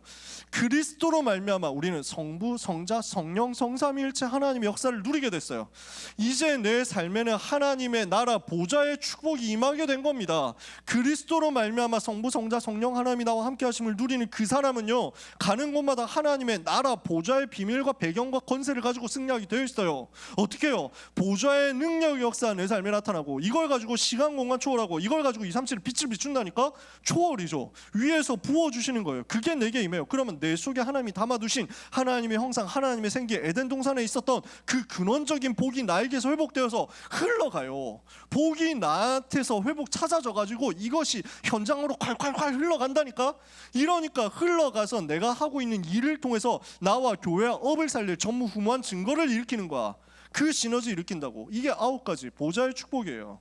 그리스도로 말미암아 우리는 성부, 성자, 성령, 성삼위일체 하나님의 역사를 누리게 됐어요. 이제 내 삶에는 하나님의 나라 보좌의 축복이 임하게 된 겁니다. 그리스도로 말미암아 성부, 성자, 성령 하나님이 나와 함께 하심을 누리는 그 사람은요, 가는 곳마다 하나님의 나라 보좌의 비밀과 배경과 권세를 가지고 승리하게 되어 있어요. 어떻게 해요? 보좌의 능력 역사 내 삶에 나타나고, 이걸 가지고 시간 공간 초월하고, 이걸 가지고 237의 빛을 비춘다니까 초월이죠. 위에서 부어주시는 거예요. 그게 내게 임해요. 그러면 내 속에 하나님이 담아두신 하나님의 형상, 하나님의 생기, 에덴 동산에 있었던 그 근원적인 복이 나에게서 회복되어서 흘러가요. 복이 나한테서 회복 찾아져 가지고 이것이 현장으로 콸콸콸 흘러간다니까. 이러니까 흘러가서 내가 하고 있는 일을 통해서 나와 교회와 업을 살릴 전무후무한 증거를 일으키는 거야. 그 시너지 일으킨다고. 이게 9가지 보좌의 축복이에요.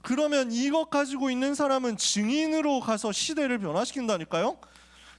그러면 이것 가지고 있는 사람은 증인으로 가서 시대를 변화시킨다니까요.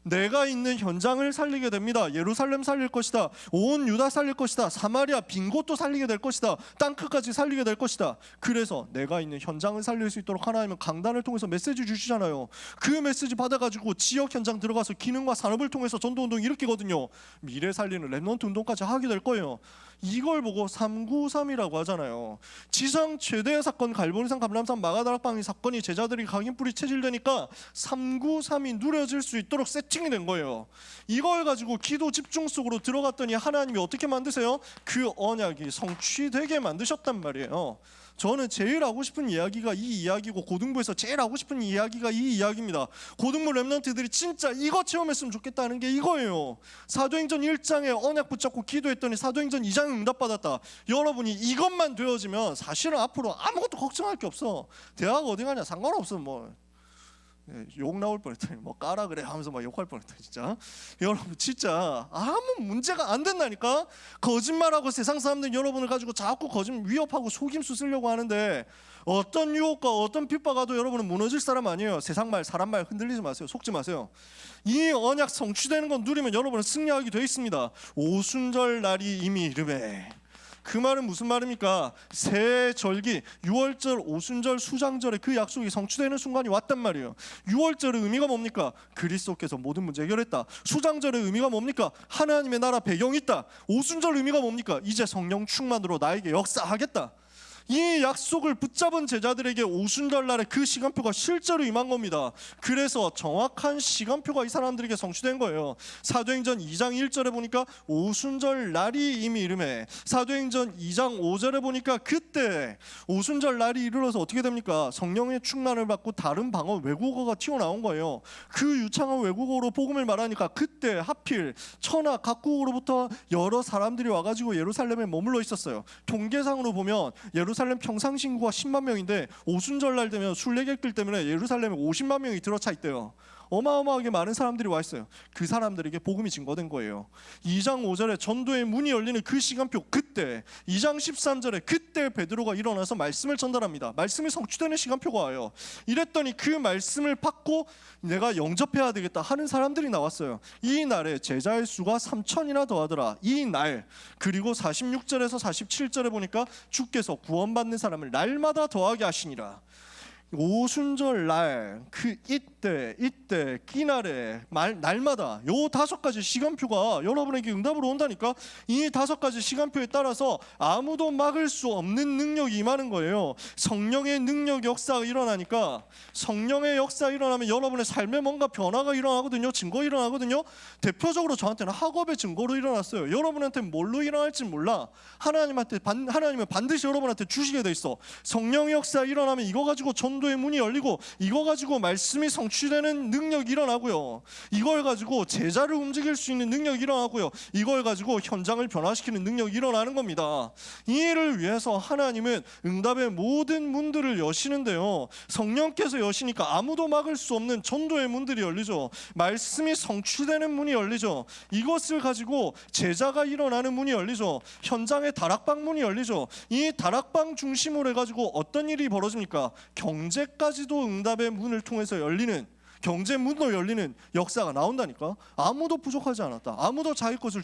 내가 있는 현장을 살리게 됩니다. 예루살렘 살릴 것이다. 온 유다 살릴 것이다. 사마리아 빈 곳도 살리게 될 것이다. 땅끝까지 살리게 될 것이다. 그래서 내가 있는 현장을 살릴 수 있도록 하나님은 강단을 통해서 메시지 주시잖아요. 그 메시지 받아가지고 지역 현장 들어가서 기능과 산업을 통해서 전도운동 일으키거든요. 미래 살리는 렘넌트 운동까지 하게 될 거예요. 이걸 보고 393이라고 하잖아요. 지상 최대의 사건 갈보리산 감람산 마가다락방이 사건이 제자들이 각인뿔이 체질되니까 393이 누려질 수 있도록 세팅이 된 거예요. 이걸 가지고 기도 집중 속으로 들어갔더니 하나님이 어떻게 만드세요? 그 언약이 성취되게 만드셨단 말이에요. 저는 제일 하고 싶은 이야기가 이 이야기고, 고등부에서 제일 하고 싶은 이야기가 이 이야기입니다. 고등부 렘넌트들이 진짜 이거 체험했으면 좋겠다는 게 이거예요. 사도행전 1장에 언약 붙잡고 기도했더니 사도행전 2장에 응답받았다. 여러분이 이것만 되어지면 사실은 앞으로 아무것도 걱정할 게 없어. 대학 어디 가냐 상관없어. 욕 나올 뻔했더니 까라 그래 하면서 막 욕할 뻔했다. 진짜 여러분 진짜 아무 문제가 안 된다니까. 거짓말하고 세상 사람들 여러분을 가지고 자꾸 위협하고 속임수 쓰려고 하는데 어떤 유혹과 어떤 핍박 와도 여러분은 무너질 사람 아니에요. 세상 말 사람 말 흔들리지 마세요. 속지 마세요. 이 언약 성취되는 건 누리면 여러분은 승리하게 되어 있습니다. 오순절 날이 이미 이르매. 그 말은 무슨 말입니까? 새 절기 6월절 오순절 수장절에 그 약속이 성취되는 순간이 왔단 말이에요. 6월절의 의미가 뭡니까? 그리스도께서 모든 문제 해결했다. 수장절의 의미가 뭡니까? 하나님의 나라 배경이 있다. 오순절 의미가 뭡니까? 이제 성령 충만으로 나에게 역사하겠다. 이 약속을 붙잡은 제자들에게 오순절 날에 그 시간표가 실제로 임한 겁니다. 그래서 정확한 시간표가 이 사람들에게 성취된 거예요. 사도행전 2장 1절에 보니까 오순절 날이 이미 이르매, 사도행전 2장 5절에 보니까 그때 오순절 날이 이르러서 어떻게 됩니까? 성령의 충만을 받고 다른 방언 외국어가 튀어나온 거예요. 그 유창한 외국어로 복음을 말하니까 그때 하필 천하 각국으로부터 여러 사람들이 와가지고 예루살렘에 머물러 있었어요. 통계상으로 보면 예루살렘 평상시 인구가 10만 명인데 오순절날 되면 순례객들 때문에 예루살렘에 50만 명이 들어차 있대요. 어마어마하게 많은 사람들이 와 있어요. 그 사람들에게 복음이 증거된 거예요. 2장 5절에 전도의 문이 열리는 그 시간표, 그때 2장 13절에 그때 베드로가 일어나서 말씀을 전달합니다. 말씀이 성취되는 시간표가 와요. 이랬더니 그 말씀을 받고 내가 영접해야 되겠다 하는 사람들이 나왔어요. 이 날에 제자의 수가 3천이나 더하더라. 이 날, 그리고 46절에서 47절에 보니까 주께서 구원받는 사람을 날마다 더하게 하시니라. 오순절 날, 그 이때 끼날에 날마다 요 5가지 시간표가 여러분에게 응답으로 온다니까. 이 5가지 시간표에 따라서 아무도 막을 수 없는 능력이 임하는 거예요. 성령의 능력 역사가 일어나니까, 성령의 역사가 일어나면 여러분의 삶에 뭔가 변화가 일어나거든요. 증거 일어나거든요. 대표적으로 저한테는 학업의 증거로 일어났어요. 여러분한테는 뭘로 일어날지 몰라. 하나님은 반드시 여러분한테 주시게 돼 있어. 성령의 역사가 일어나면 이거 가지고 전도의 문이 열리고, 이거 가지고 말씀이 성취되는 능력이 일어나고요. 이걸 가지고 제자를 움직일 수 있는 능력이 일어나고요. 이걸 가지고 현장을 변화시키는 능력이 일어나는 겁니다. 이 일을 위해서 하나님은 응답의 모든 문들을 여시는데요. 성령께서 여시니까 아무도 막을 수 없는 전도의 문들이 열리죠. 말씀이 성취되는 문이 열리죠. 이것을 가지고 제자가 일어나는 문이 열리죠. 현장의 다락방 문이 열리죠. 이 다락방 중심으로 해가지고 어떤 일이 벌어집니까? 경제까지도 응답의 문을 통해서 열리는, 경제 문으로 열리는 역사가 나온다니까. 아무도 부족하지 않았다. 아무도 자기 것을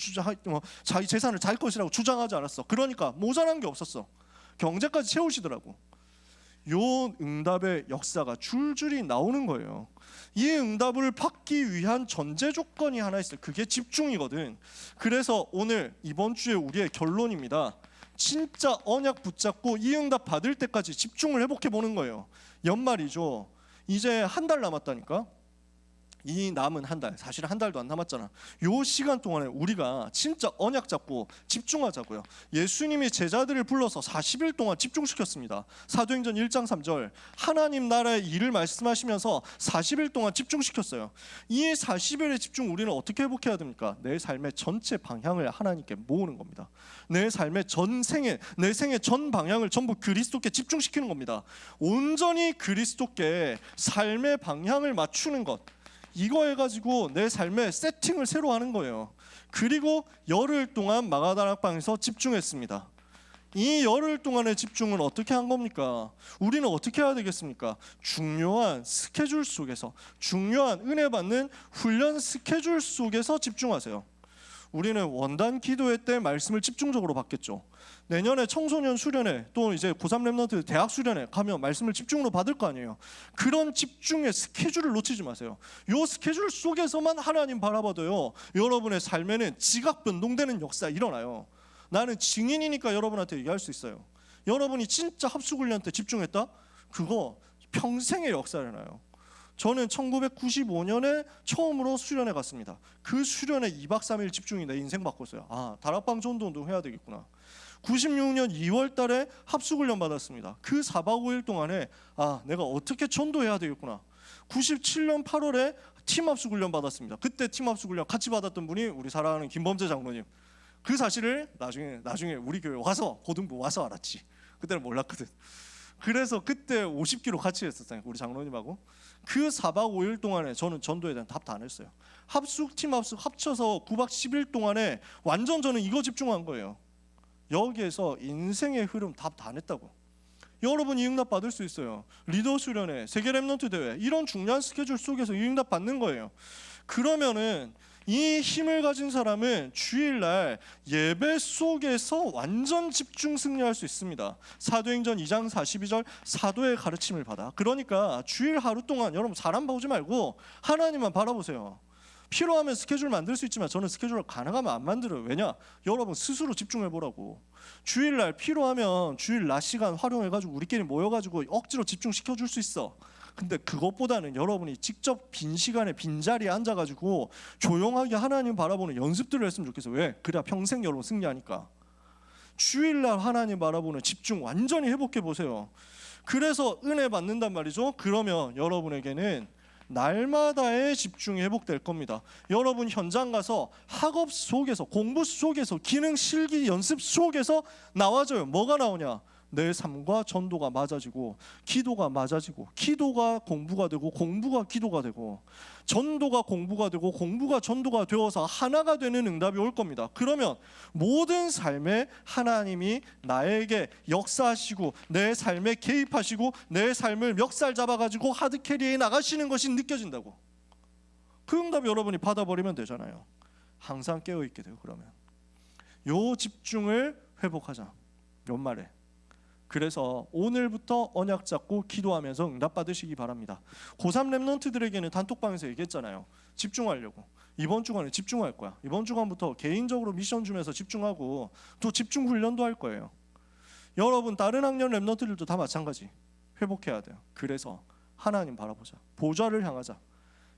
자기 재산을 자기 것이라고 주장하지 않았어. 그러니까 모자란 게 없었어. 경제까지 채우시더라고. 요 응답의 역사가 줄줄이 나오는 거예요. 이 응답을 받기 위한 전제 조건이 하나 있어요. 그게 집중이거든. 그래서 오늘 이번 주에 우리의 결론입니다. 진짜 언약 붙잡고 이 응답 받을 때까지 집중을 회복해 보는 거예요. 연말이죠. 이제 한 달 남았다니까. 이 남은 한 달, 사실 한 달도 안 남았잖아. 요 시간 동안에 우리가 진짜 언약 잡고 집중하자고요. 예수님이 제자들을 불러서 40일 동안 집중시켰습니다. 사도행전 1장 3절, 하나님 나라의 일을 말씀하시면서 40일 동안 집중시켰어요. 이 40일의 집중 우리는 어떻게 회복해야 됩니까? 내 삶의 전체 방향을 하나님께 모으는 겁니다. 내 삶의 내 생의 전 방향을 전부 그리스도께 집중시키는 겁니다. 온전히 그리스도께 삶의 방향을 맞추는 것, 이거 해가지고 내 삶의 세팅을 새로 하는 거예요. 그리고 열흘 동안 마가다락방에서 집중했습니다. 이 열흘 동안의 집중은 어떻게 한 겁니까? 우리는 어떻게 해야 되겠습니까? 중요한 스케줄 속에서, 중요한 은혜 받는 훈련 스케줄 속에서 집중하세요. 우리는 원단 기도회 때 말씀을 집중적으로 받겠죠. 내년에 청소년 수련회, 또 이제 고3 랩런트 대학 수련회 가면 말씀을 집중으로 받을 거 아니에요. 그런 집중의 스케줄을 놓치지 마세요. 요 스케줄 속에서만 하나님 바라봐도요, 여러분의 삶에는 지각 변동되는 역사 일어나요. 나는 증인이니까 여러분한테 얘기할 수 있어요. 여러분이 진짜 합숙훈련 때 집중했다? 그거 평생의 역사를 일어나요. 저는 1995년에 처음으로 수련회 갔습니다. 그 수련회 2박 3일 집중이 내 인생 바꿨어요. 다락방 전도운동 해야 되겠구나. 96년 2월 달에 합숙훈련 받았습니다. 그 4박 5일 동안에 내가 어떻게 전도해야 되겠구나. 97년 8월에 팀 합숙훈련 받았습니다. 그때 팀 합숙훈련 같이 받았던 분이 우리 사랑하는 김범재 장로님. 그 사실을 나중에 우리 교회 와서 고등부 와서 알았지. 그때는 몰랐거든. 그래서 그때 50km 같이 했었어요. 우리 장로님하고. 그 4박 5일 동안에 저는 전도에 대한 답 다 안 했어요. 팀 합숙 합쳐서 9박 10일 동안에 완전 저는 이거 집중한 거예요. 여기에서 인생의 흐름 답 다 냈다고. 여러분 이 응답 받을 수 있어요. 리더 수련회, 세계 랩런트 대회 이런 중요한 스케줄 속에서 이 응답 받는 거예요. 그러면은 이 힘을 가진 사람은 주일날 예배 속에서 완전 집중 승리할 수 있습니다. 사도행전 2장 42절 사도의 가르침을 받아. 그러니까 주일 하루 동안 여러분 사람 보지 말고 하나님만 바라보세요. 필요하면 스케줄 만들 수 있지만 저는 스케줄을 가능하면 안 만들어요. 왜냐? 여러분 스스로 집중해보라고. 주일날 필요하면 주일 낮 시간 활용해가지고 우리끼리 모여가지고 억지로 집중시켜줄 수 있어. 근데 그것보다는 여러분이 직접 빈 시간에 빈자리에 앉아가지고 조용하게 하나님 바라보는 연습들을 했으면 좋겠어요. 왜? 그래야 평생 여러분 승리하니까. 주일날 하나님 바라보는 집중 완전히 회복해보세요. 그래서 은혜 받는단 말이죠. 그러면 여러분에게는 날마다의 집중이 회복될 겁니다. 여러분 현장 가서 학업 속에서, 공부 속에서, 기능 실기 연습 속에서 나와져요. 뭐가 나오냐? 내 삶과 전도가 맞아지고, 기도가 맞아지고, 기도가 공부가 되고, 공부가 기도가 되고, 전도가 공부가 되고, 공부가 전도가 되어서 하나가 되는 응답이 올 겁니다. 그러면 모든 삶에 하나님이 나에게 역사하시고 내 삶에 개입하시고 내 삶을 멱살 잡아가지고 하드캐리해 나가시는 것이 느껴진다고. 그 응답 여러분이 받아버리면 되잖아요. 항상 깨어있게 돼요. 그러면 요 집중을 회복하자. 연말에. 그래서 오늘부터 언약 잡고 기도하면서 응답 받으시기 바랍니다. 고3 랩런트들에게는 단톡방에서 얘기했잖아요. 집중하려고. 이번 주간에 집중할 거야. 이번 주간부터 개인적으로 미션 주면서 집중하고 또 집중 훈련도 할 거예요. 여러분 다른 학년 랩런트들도 다 마찬가지. 회복해야 돼요. 그래서 하나님 바라보자. 보좌를 향하자.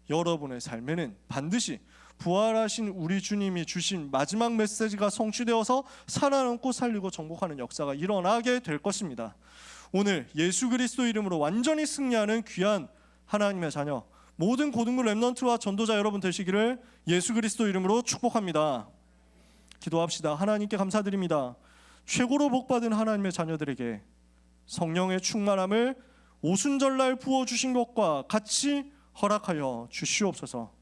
여러분의 삶에는 반드시 부활하신 우리 주님이 주신 마지막 메시지가 성취되어서 살아남고 살리고 정복하는 역사가 일어나게 될 것입니다. 오늘 예수 그리스도 이름으로 완전히 승리하는 귀한 하나님의 자녀, 모든 고등부 랩런트와 전도자 여러분 되시기를 예수 그리스도 이름으로 축복합니다. 기도합시다. 하나님께 감사드립니다. 최고로 복받은 하나님의 자녀들에게 성령의 충만함을 오순절날 부어주신 것과 같이 허락하여 주시옵소서.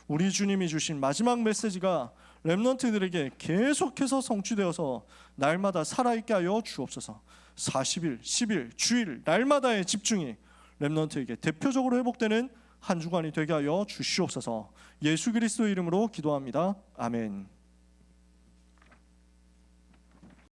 우리 주님이 주신 마지막 메시지가 랩런트들에게 계속해서 성취되어서 날마다 살아있게 하여 주옵소서. 40일, 10일, 주일, 날마다의 집중이 랩런트에게 대표적으로 회복되는 한 주간이 되게 하여 주시옵소서. 예수 그리스도 이름으로 기도합니다. 아멘.